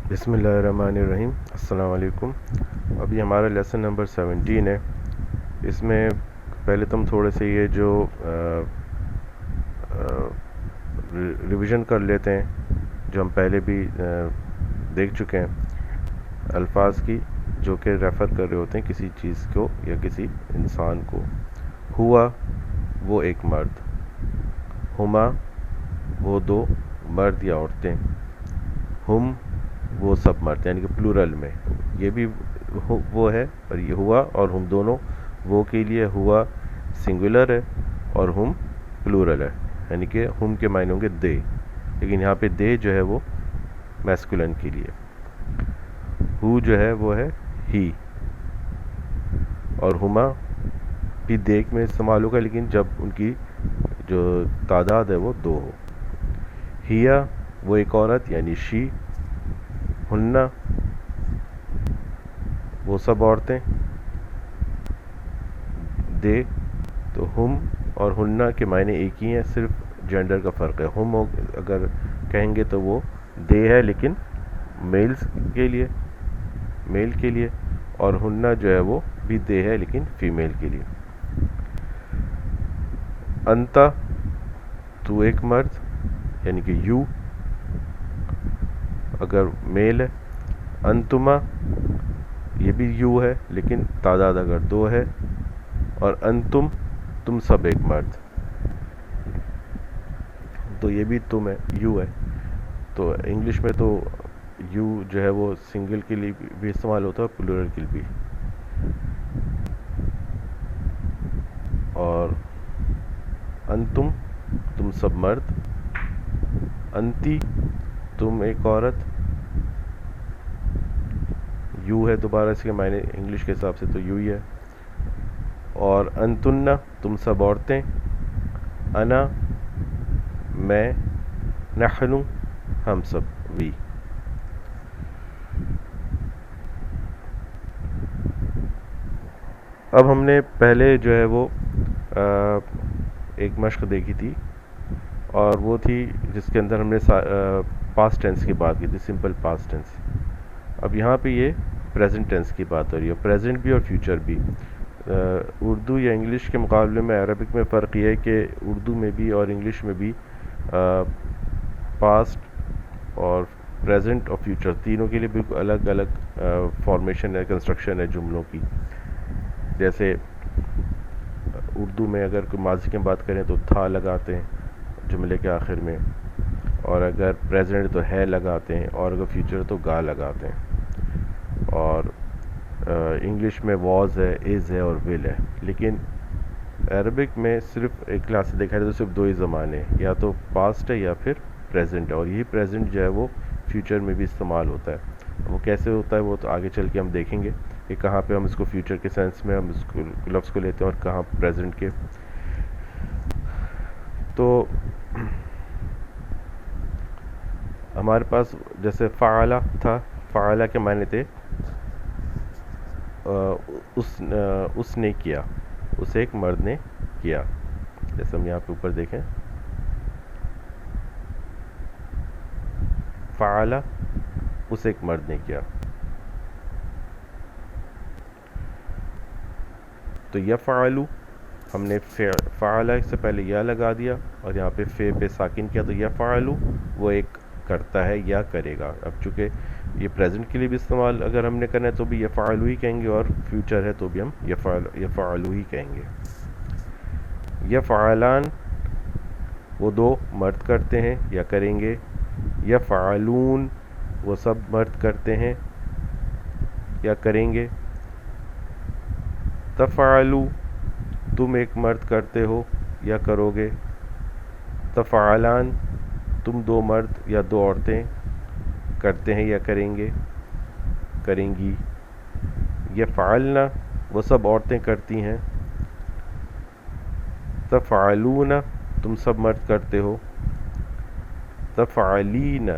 بسم اللہ الرحمن الرحیم. السلام علیکم. ابھی ہمارا لیسن نمبر 17 ہے. اس میں پہلے تو ہم تھوڑے سے یہ جو ریویژن کر لیتے ہیں جو ہم پہلے بھی دیکھ چکے ہیں الفاظ کی، جو کہ ریفر کر رہے ہوتے ہیں کسی چیز کو یا کسی انسان کو. ہوا وہ ایک مرد، ہما وہ دو مرد یا عورتیں، ہم وہ سب مرد، یعنی کہ پلورل میں یہ بھی وہ ہے، اور یہ ہوا اور ہم دونوں وہ کے لیے ہوا سنگولر ہے اور ہم پلورل ہے، یعنی کہ ہم کے معنی ہوں گے دے، لیکن یہاں پہ دے جو ہے وہ میسکولن کے لیے. ہو جو ہے وہ ہے ہی، اور ہما بھی دیکھ میں استعمال ہوگا لیکن جب ان کی جو تعداد ہے وہ دو ہو. ہیا وہ ایک عورت یعنی شی، ہننا وہ سب عورتیں، دے تو ہم اور ہننا کے معنی ایک ہی ہیں، صرف جینڈر کا فرق ہے. ہم اگر کہیں گے تو وہ دے ہے لیکن میلز کے لیے، میل کے لیے، اور ہننا جو ہے وہ بھی دے ہے لیکن فیمیل کے لیے. انتا تو ایک مرد یعنی کہ یو اگر میل ہے. انتما یہ بھی یو ہے لیکن تعداد اگر دو ہے. اور انتم تم سب ایک مرد، تو یہ بھی تم ہے، یو ہے. تو انگلش میں تو یو جو ہے وہ سنگل کے لیے بھی استعمال ہوتا ہے اور پلورل کے لیے بھی. اور انتم تم سب مرد، انتی تم ایک عورت، یو ہے دوبارہ اس کے معنی انگلش کے حساب سے تو یو ہی ہے. اور انتنہ تم سب عورتیں، انا میں، نحنو ہم سب، وی. اب ہم نے پہلے جو ہے وہ ایک مشق دیکھی تھی، اور وہ تھی جس کے اندر ہم نے پاسٹ ٹینس کی بات کی تھی، سمپل پاسٹ ٹینس. اب یہاں پہ یہ پریزنٹ ٹینس کی بات ہو رہی ہے، پریزنٹ بھی اور فیوچر بھی. اردو یا انگلش کے مقابلے میں عربک میں فرق یہ ہے کہ اردو میں بھی اور انگلش میں بھی پاسٹ اور پریزنٹ اور فیوچر تینوں کے لیے بالکل الگ الگ فارمیشن ہے، کنسٹرکشن ہے جملوں کی. جیسے اردو میں اگر کوئی ماضی کی بات کریں تو تھا لگاتے ہیں جملے کے آخر میں، اور اگر پریزنٹ تو ہے لگاتے ہیں، اور اگر فیوچر تو گا لگاتے ہیں. اور انگلش میں واز ہے، از ہے اور ول ہے. لیکن عربک میں صرف ایک کلاس سے دیکھا جائے تو صرف دو ہی زمانے ہیں، یا تو پاسٹ ہے یا پھر پریزنٹ ہے. اور یہی پریزنٹ جو ہے وہ فیوچر میں بھی استعمال ہوتا ہے. وہ کیسے ہوتا ہے وہ تو آگے چل کے ہم دیکھیں گے کہ کہاں پہ ہم اس کو فیوچر کے سینس میں ہم اس کو لفظ کو لیتے ہیں اور کہاں پریزنٹ کے. تو ہمارے پاس جیسے فعلا تھا، فعلا کے معنی تھے اس نے کیا، اسے ایک مرد نے کیا. جیسے ہم یہاں پہ اوپر دیکھیں، فعلا اسے ایک مرد نے کیا. تو یفعلو ہم نے فعلا سے پہلے یا لگا دیا اور یہاں پہ فے پہ ساکن کیا، تو یفعلو وہ ایک کرتا ہے یا کرے گا. اب چونکہ یہ پریزنٹ کے لیے بھی استعمال اگر ہم نے کرنا ہے تو بھی یفعلو ہی کہیں گے، اور فیوچر ہے تو بھی ہم یفعلو ہی کہیں گے. یفعلان وہ دو مرد کرتے ہیں یا کریں گے. یفعلون وہ سب مرد کرتے ہیں یا کریں گے. تفعلو تم ایک مرد کرتے ہو یا کرو گے. تفعلان تم دو مرد یا دو عورتیں کرتے ہیں یا کریں گے، کریں گی. یفعلنا وہ سب عورتیں کرتی ہیں. تفعلون تم سب مرد کرتے ہو. تفعلین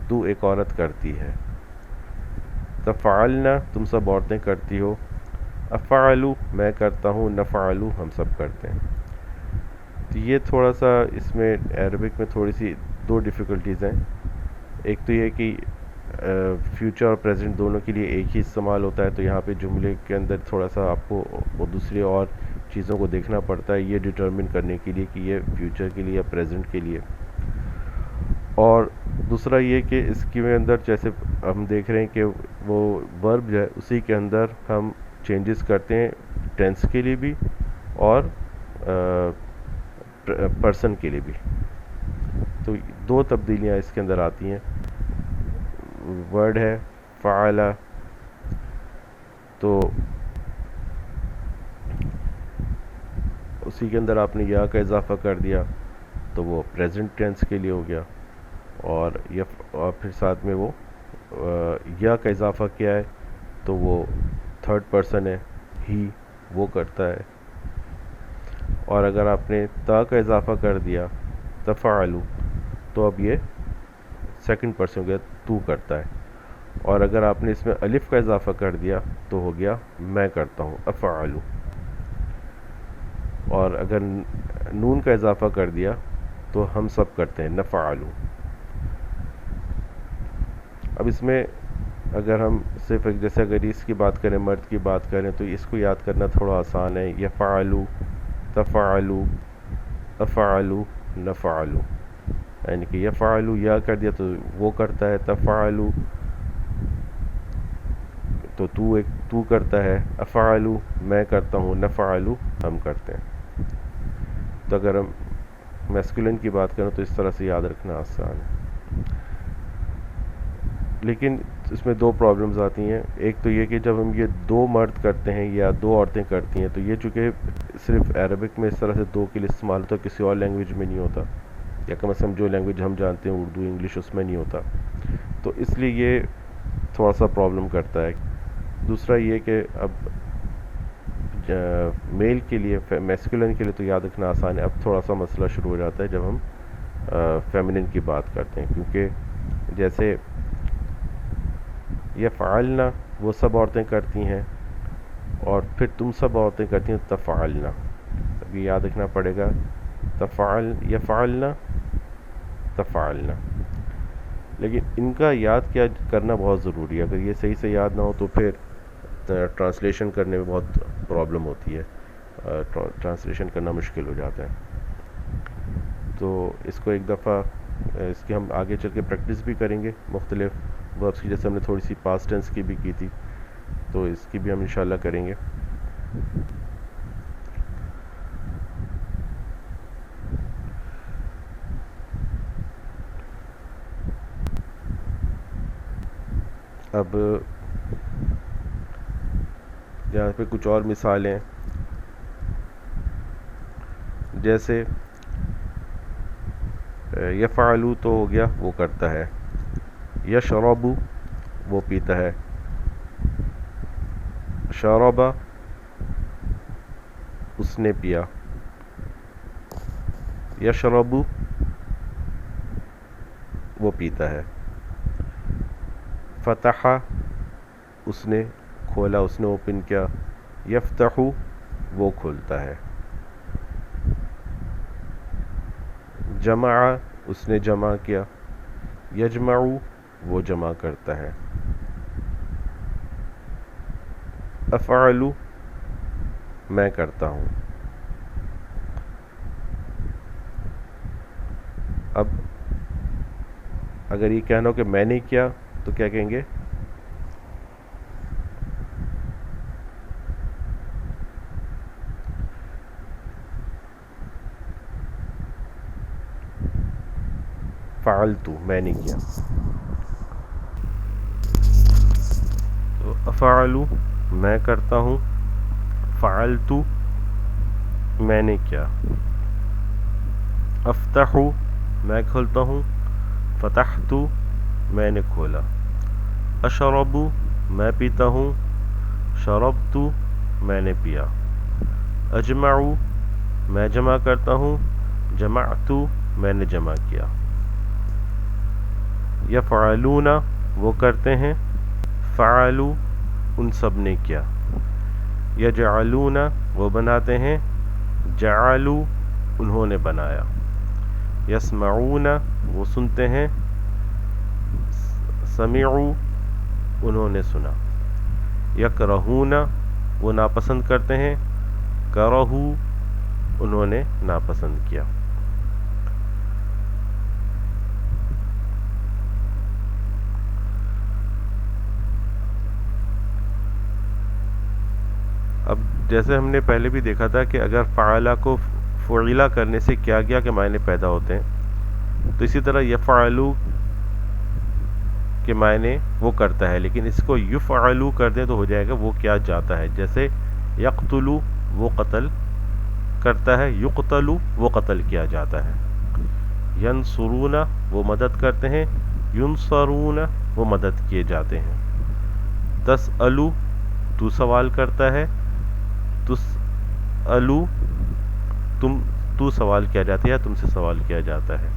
تو ایک عورت کرتی ہے. تفعلنا تم سب عورتیں کرتی ہو. افعلو میں کرتا ہوں، نفعلو ہم سب کرتے ہیں. تو یہ تھوڑا سا اس میں عربک میں تھوڑی سی دو ڈیفیکلٹیز ہیں. ایک تو یہ کہ فیوچر اور پریزنٹ دونوں کے لیے ایک ہی استعمال ہوتا ہے، تو یہاں پہ جملے کے اندر تھوڑا سا آپ کو دوسری اور چیزوں کو دیکھنا پڑتا ہے یہ ڈٹرمن کرنے کے لیے کہ یہ فیوچر کے لیے یا پریزنٹ کے لیے۔ اور دوسرا یہ کہ اس کے اندر جیسے ہم دیکھ رہے ہیں کہ وہ ورب جو ہے اسی کے اندر ہم چینجز کرتے ہیں ٹینس کے لیے بھی اور پرسن کے لیے بھی، تو دو تبدیلیاں اس کے اندر آتی ہیں۔ ورڈ ہے فعل، تو اسی کے اندر آپ نے یا کا اضافہ کر دیا تو وہ پریزنٹ ٹینس کے لیے ہو گیا، اور پھر ساتھ میں وہ یا کا اضافہ کیا ہے تو وہ تھرڈ پرسن ہے، ہی وہ کرتا ہے۔ اور اگر آپ نے تا کا اضافہ کر دیا تفعلوا تو اب یہ سیکنڈ پرسن ہو گیا، تو کرتا ہے۔ اور اگر آپ نے اس میں الف کا اضافہ کر دیا تو ہو گیا میں کرتا ہوں، افعلوا۔ اور اگر نون کا اضافہ کر دیا تو ہم سب کرتے ہیں، نفعلوا۔ اب اس میں اگر ہم صرف جیسے اگر اس کی بات کریں، مرد کی بات کریں، تو اس کو یاد کرنا تھوڑا آسان ہے، یفعلوا، تفعلوا، افعلوا، نفعلوا، یعنی کہ یفعلوا یا کر دیا تو وہ کرتا ہے، تفعلوا تو تو کرتا ہے، افعلوا میں کرتا ہوں، نفعلوا ہم کرتے ہیں۔ تو اگر ہم میسکولن کی بات کریں تو اس طرح سے یاد رکھنا آسان ہے، لیکن اس میں دو پرابلمز آتی ہیں۔ ایک تو یہ کہ جب ہم یہ دو مرد کرتے ہیں یا دو عورتیں کرتی ہیں تو یہ چونکہ صرف عربک میں اس طرح سے دو کے لیے استعمال ہوتا ہے، کسی اور لینگویج میں نہیں ہوتا، یا کم از کم جو لینگویج ہم جانتے ہیں اردو انگلش اس میں نہیں ہوتا، تو اس لیے یہ تھوڑا سا پرابلم کرتا ہے۔ دوسرا یہ کہ اب میل کے لیے میسکولن کے لیے تو یاد رکھنا آسان ہے، اب تھوڑا سا مسئلہ شروع ہو جاتا ہے جب ہم فیمنن کی بات کرتے ہیں، کیونکہ جیسے یفعلنا وہ سب عورتیں کرتی ہیں اور پھر تم سب عورتیں کرتی ہیں تفعلنا، اب یہ یاد رکھنا پڑے گا، یفعلنا تفعلنا، لیکن ان کا یاد کیا کرنا بہت ضروری ہے، اگر یہ صحیح سے یاد نہ ہو تو پھر ٹرانسلیشن کرنے میں بہت پرابلم ہوتی ہے، ٹرانسلیشن کرنا مشکل ہو جاتا ہے۔ تو اس کو ایک دفعہ اس کی ہم آگے چل کے پریکٹس بھی کریں گے مختلف وربس کی، جیسے ہم نے تھوڑی سی پاسٹ ٹینس کی بھی کی تھی، تو اس کی بھی ہم انشاءاللہ کریں گے۔ اب یہاں پہ کچھ اور مثالیں، جیسے یفعلوا تو ہو گیا وہ کرتا ہے، یشرب وہ پیتا ہے، شرب اس نے پیا، یشرب وہ پیتا ہے، فتح اس نے کھولا، اس نے اوپن کیا، یفتح وہ کھولتا ہے، جمع اس نے جمع کیا، یجمع وہ جمع کرتا ہے، افعل میں کرتا ہوں۔ اب اگر یہ کہنا ہو کہ میں نے کیا تو کیا کہیں گے؟ فعلت میں نے کیا، تو افعل میں کرتا ہوں، فعلت میں نے کیا، افتح میں کھولتا ہوں، فتحت میں نے کھولا، اشرب میں پیتا ہوں، شربت میں نے پیا، اجمع میں جمع کرتا ہوں، جمعت میں نے جمع کیا، یفعلون وہ کرتے ہیں، فعلوا ان سب نے کیا، یجعلون وہ بناتے ہیں، جعلوا انہوں نے بنایا، یسمعون وہ سنتے ہیں، سمعوا انہوں نے سنا، یکرہون وہ ناپسند کرتے ہیں، کرہو انہوں نے ناپسند کیا۔ اب جیسے ہم نے پہلے بھی دیکھا تھا کہ اگر فعلا کو فعلا کرنے سے کیا گیا کے معنی پیدا ہوتے ہیں، تو اسی طرح یفعلو کے معنی وہ کرتا ہے، لیکن اس کو یفعلو کر دیں تو ہو جائے گا وہ کیا جاتا ہے۔ جیسے یقتلو وہ قتل کرتا ہے، یقتلو وہ قتل کیا جاتا ہے۔ ینصرون وہ مدد کرتے ہیں، ینصرون وہ مدد کیے جاتے ہیں۔ تسألو تو سوال کرتا ہے، تسألو تو سوال کیا جاتا ہے یا تم سے سوال کیا جاتا ہے۔